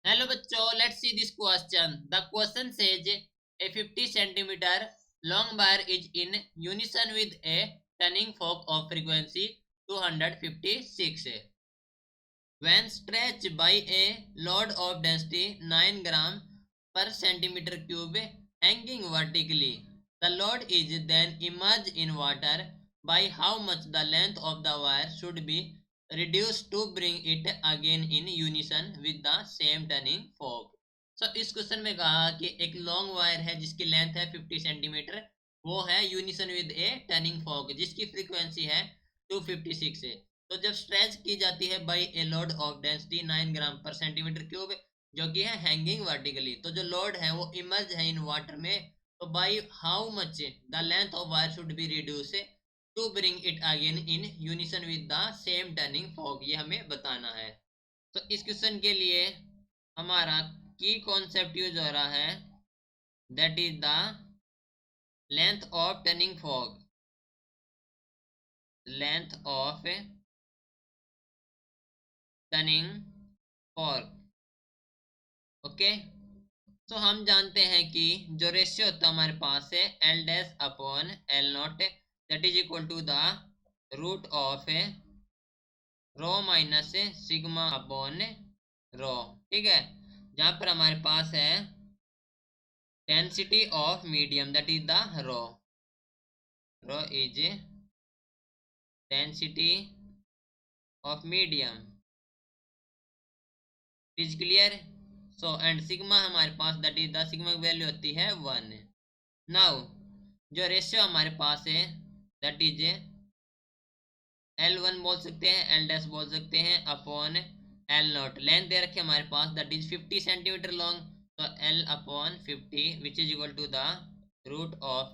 Hello बच्चों, let's see this question. The question says a 50 centimeter long wire is in unison with a turning fork of frequency 256. When stretched by a load of density 9 gram per centimeter cube hanging vertically, the load is then immersed in water. By how much the length of the wire should be reduced to bring it again in unison with the same turning fork? इस question में कहा कि एक long wire है जिसकी length है 50 centimetre, वो है unison with A turning fork जिसकी फ्रीक्वेंसी है 256 है। तो जब स्ट्रेच की जाती है by a load of density 9 ग्राम पर सेंटीमीटर क्यूब जो कि है हैंगिंग वर्टिकली, तो जो लोड है वो इमर्ज है इन वाटर में, तो by how much the length of wire should be reduce to bring it again in unison with the same turning fork, ये हमें बताना है। तो इस क्वेश्चन के लिए हमारा की कॉन्सेप्ट यूज हो रहा है, that is the length of turning fork, length of turning fork. Okay, तो हम जानते हैं कि जो रेशियो होता है हमारे पास है L dash upon L nought, that is equal to the root of rho minus sigma upon rho. ठीक है, जहां पर हमारे पास है density of medium that is the rho, rho is density of medium, is clear. So and sigma हमारे पास that is the sigma की वैल्यू होती है 1। नाउ जो रेशियो हमारे पास है दैट इज L1 बोल सकते हैं, एल डैश बोल सकते हैं अपॉन एल नॉट। लेंथ दे रखे हमारे पास दैट इज 50 सेंटीमीटर लॉन्ग, तो L upon 50 which is equal to the root of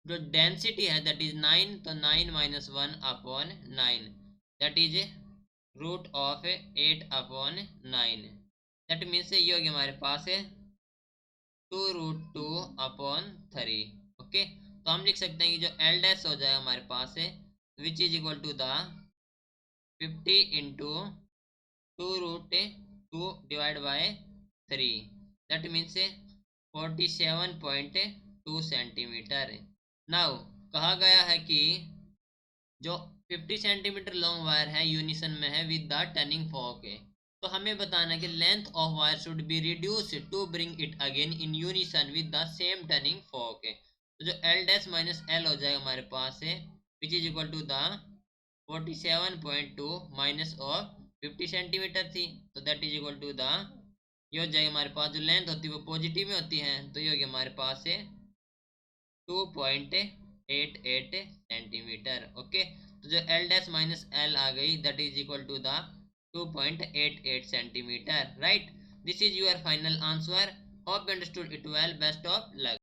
जो डेंसिटी है दैट इज 9, तो 9 minus 1 upon 9 that is root of 8 upon 9। That means ये हो गया हमारे पास है 2 रूट 2 अपॉन 3। ओके, तो हम लिख सकते हैं कि जो एल डैश हो जाएगा हमारे पास है which is equal to the 50 into 2 root 2 divide by 3, that means 47.2 centimetre. Now कहा गया है कि जो 50 सेंटीमीटर लॉन्ग वायर है यूनिसन में है विद द टर्निंग फॉर्क है, तो हमें बताना है कि length of wire should be reduce to bring it again in unison with the same turning fork है। तो जो एल डैश माइनस एल हो जाएगा हमारे पास है which is equal to the 47.2 minus of 50 centimetre थी, तो that is equal to the ये हो जाएगा हमारे पास जो लेंथ होती है वो पॉजिटिव में होती है, तो ये हो गया हमारे पास है 2.88 सेंटीमीटर। ओके, तो जो एल डैश माइनस एल आ गई that is equal to the 2.88 centimetre. Right, this is your final answer. Hope you understood it well. Best of luck.